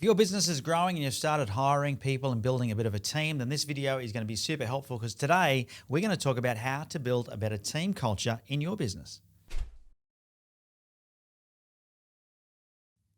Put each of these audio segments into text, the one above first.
If your business is growing and you've started hiring people and building a bit of a team, then this video is going to be super helpful because today we're going to talk about how to build a better team culture in your business.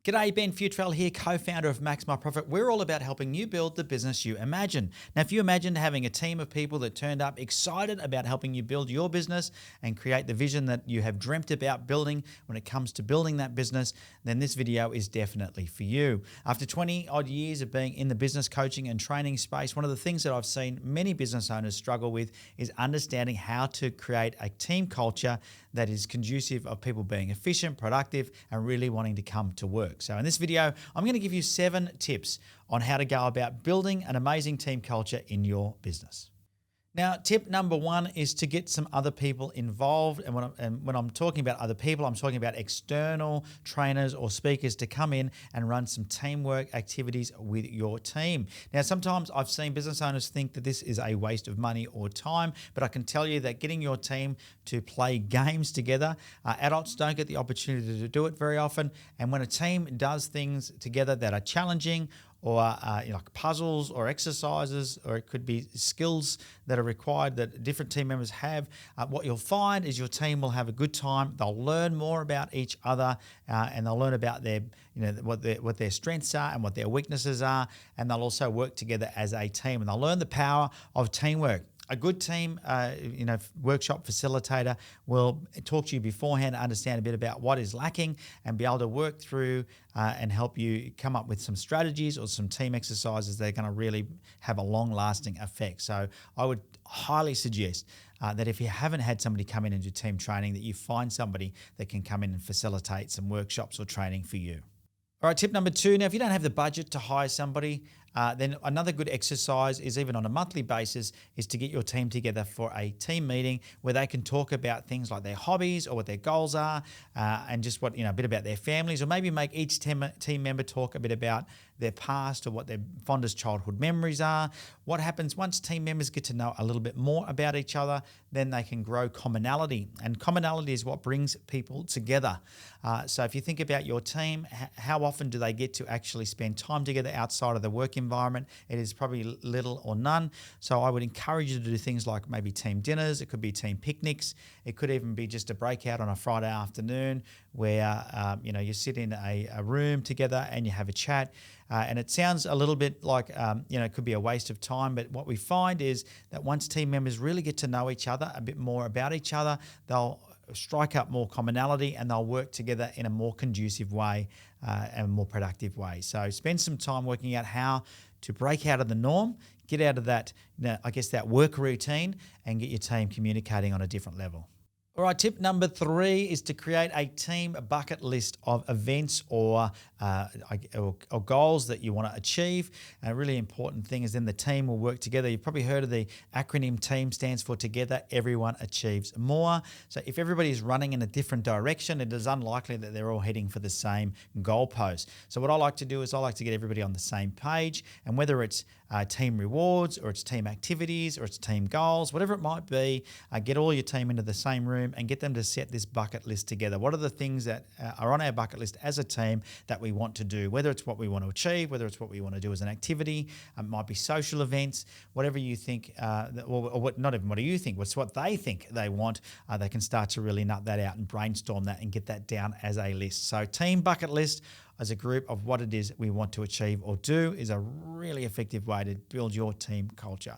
G'day, Ben Futrell here, co-founder of Max My Profit. We're all about helping you build the business you imagine. Now, if you imagined having a team of people that turned up excited about helping you build your business and create the vision that you have dreamt about building when it comes to building that business, then this video is definitely for you. After 20 odd years of being in the business coaching and training space, one of the things that I've seen many business owners struggle with is understanding how to create a team culture that is conducive of people being efficient, productive, and really wanting to come to work. So in this video, I'm going to give you 7 tips on how to go about building an amazing team culture in your business. Now, tip number 1 is to get some other people involved. And when I'm talking about other people, I'm talking about external trainers or speakers to come in and run some teamwork activities with your team. Now, sometimes I've seen business owners think that this is a waste of money or time, but I can tell you that getting your team to play games together, adults don't get the opportunity to do it very often. And when a team does things together that are challenging, or like puzzles or exercises, or it could be skills that are required that different team members have, what you'll find is your team will have a good time. They'll learn more about each other, and they'll learn about their, what their strengths are and what their weaknesses are, and they'll also work together as a team, and they'll learn the power of teamwork. A good team, workshop facilitator will talk to you beforehand to understand a bit about what is lacking and be able to work through and help you come up with some strategies or some team exercises that are going to really have a long-lasting effect. So I would highly suggest that if you haven't had somebody come in and do team training, that you find somebody that can come in and facilitate some workshops or training for you. All right, tip number 2. Now, if you don't have the budget to hire somebody, then another good exercise is, even on a monthly basis, is to get your team together for a team meeting where they can talk about things like their hobbies or what their goals are, and just what, a bit about their families, or maybe make each team member talk a bit about their past or what their fondest childhood memories are. What happens once team members get to know a little bit more about each other, then they can grow commonality, and commonality is what brings people together. So if you think about your team, how often do they get to actually spend time together outside of the work environment? It is probably little or none. So I would encourage you to do things like maybe team dinners. It could be team picnics. It could even be just a breakout on a Friday afternoon where you sit in a room together and you have a chat. And it sounds a little bit like it could be a waste of time, but what we find is that once team members really get to know each other, a bit more about each other, they'll strike up more commonality and they'll work together in a more conducive way and a more productive way. So spend some time working out how to break out of the norm, get out of that, that work routine, and get your team communicating on a different level. All right, tip number 3 is to create a team bucket list of events or goals that you want to achieve. And a really important thing is then the team will work together. You've probably heard of the acronym TEAM. Stands for Together Everyone Achieves More. So if everybody is running in a different direction, it is unlikely that they're all heading for the same goalpost. So what I like to do is I like to get everybody on the same page, and whether it's team rewards or it's team activities or it's team goals, whatever it might be, get all your team into the same room and get them to set this bucket list together. What are the things that are on our bucket list as a team that we want to do, whether it's what we want to achieve, whether it's what we want to do as an activity, it might be social events, whatever you think, not even what do you think, what's what they think they want, they can start to really nut that out and brainstorm that and get that down as a list. So team bucket list as a group of what it is we want to achieve or do is a really effective way to build your team culture.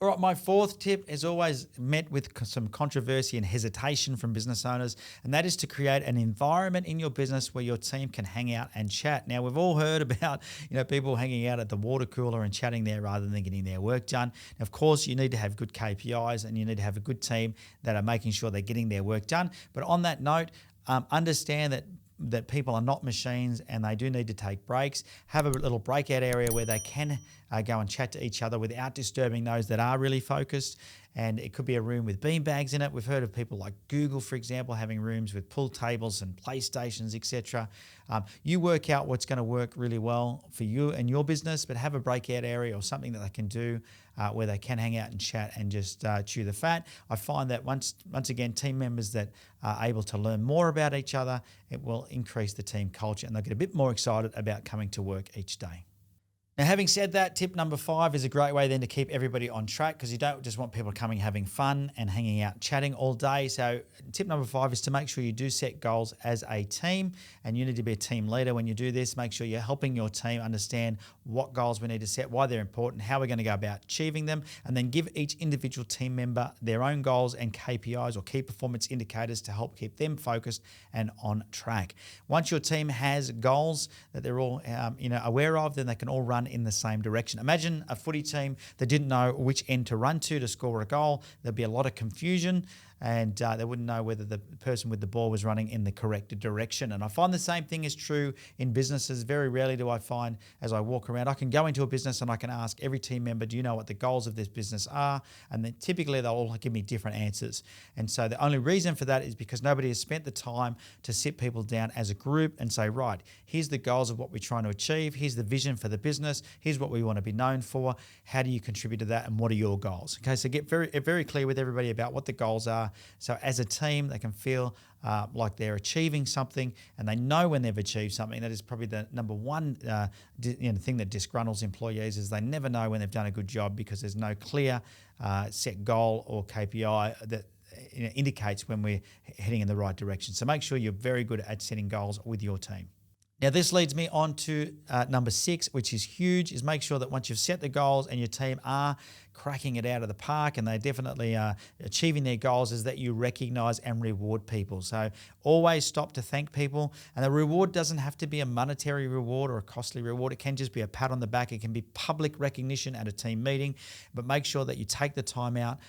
All right, my 4th tip is always met with some controversy and hesitation from business owners, and that is to create an environment in your business where your team can hang out and chat. Now, we've all heard about people hanging out at the water cooler and chatting there rather than getting their work done. Now, of course, you need to have good KPIs and you need to have a good team that are making sure they're getting their work done. But on that note, understand that people are not machines and they do need to take breaks. Have a little breakout area where they can go and chat to each other without disturbing those that are really focused. and it could be a room with bean bags in it. We've heard of people like Google, for example, having rooms with pool tables and PlayStations, etc. You work out what's going to work really well for you and your business, but have a breakout area or something that they can do where they can hang out and chat and just chew the fat. I find that once again, team members that are able to learn more about each other, it will increase the team culture and they'll get a bit more excited about coming to work each day. Now, having said that, tip number 5 is a great way then to keep everybody on track, because you don't just want people coming, having fun and hanging out, chatting all day. So tip number 5 is to make sure you do set goals as a team, and you need to be a team leader when you do this. Make sure you're helping your team understand what goals we need to set, why they're important, how we're going to go about achieving them, and then give each individual team member their own goals and KPIs or key performance indicators to help keep them focused and on track. Once your team has goals that they're all aware of, then they can all run in the same direction. Imagine a footy team that didn't know which end to run to score a goal. There'd be a lot of confusion, and they wouldn't know whether the person with the ball was running in the correct direction. And I find the same thing is true in businesses. Very rarely do I find, as I walk around, I can go into a business and I can ask every team member, do you know what the goals of this business are? And then typically they'll all give me different answers. And so the only reason for that is because nobody has spent the time to sit people down as a group and say, right, here's the goals of what we're trying to achieve. Here's the vision for the business. Here's what we want to be known for. How do you contribute to that? And what are your goals? Okay, so get very clear with everybody about what the goals are. So as a team, they can feel like they're achieving something, and they know when they've achieved something. That is probably the number one thing that disgruntles employees, is they never know when they've done a good job because there's no clear set goal or KPI that indicates when we're heading in the right direction. So make sure you're very good at setting goals with your team. Now, this leads me on to number 6, which is huge, is make sure that once you've set the goals and your team are cracking it out of the park and they definitely are achieving their goals, is that you recognize and reward people. So always stop to thank people. And the reward doesn't have to be a monetary reward or a costly reward. It can just be a pat on the back. It can be public recognition at a team meeting, but make sure that you take the time out.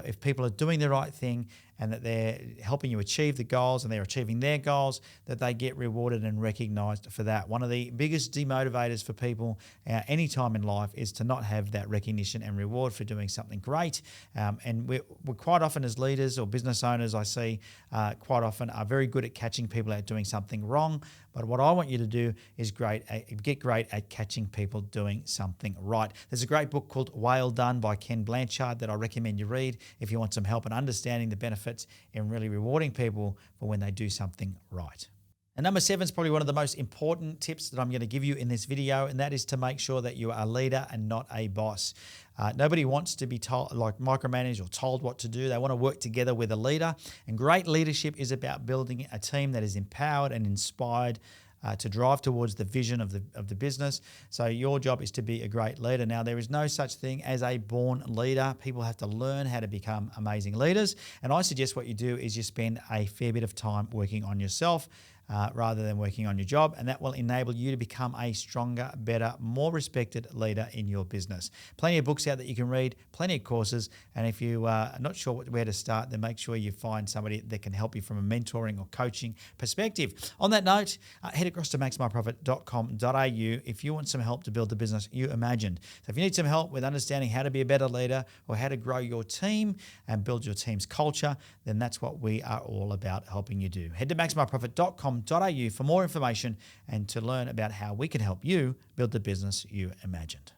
If people are doing the right thing and that they're helping you achieve the goals and they're achieving their goals, that they get rewarded and recognized for that. One of the biggest demotivators for people any time in life is to not have that recognition and reward for doing something great. And we're quite often, as leaders or business owners, I see quite often are very good at catching people out doing something wrong. But what I want you to do is get great at catching people doing something right. There's a great book called Whale Done by Ken Blanchard that I recommend you read if you want some help in understanding the benefits in really rewarding people for when they do something right. And number 7 is probably one of the most important tips that I'm going to give you in this video, and that is to make sure that you are a leader and not a boss. Nobody wants to be told, like micromanaged or told what to do. They want to work together with a leader. And great leadership is about building a team that is empowered and inspired to drive towards the vision of the business. So your job is to be a great leader. Now, there is no such thing as a born leader. People have to learn how to become amazing leaders. And I suggest what you do is you spend a fair bit of time working on yourself rather than working on your job, and that will enable you to become a stronger, better, more respected leader in your business. Plenty of books out that you can read, plenty of courses, and if you are not sure where to start, then make sure you find somebody that can help you from a mentoring or coaching perspective. On that note, head across to maxmyprofit.com.au if you want some help to build the business you imagined. So if you need some help with understanding how to be a better leader or how to grow your team and build your team's culture, then that's what we are all about helping you do. Head to maxmyprofit.com.au for more information and to learn about how we can help you build the business you imagined.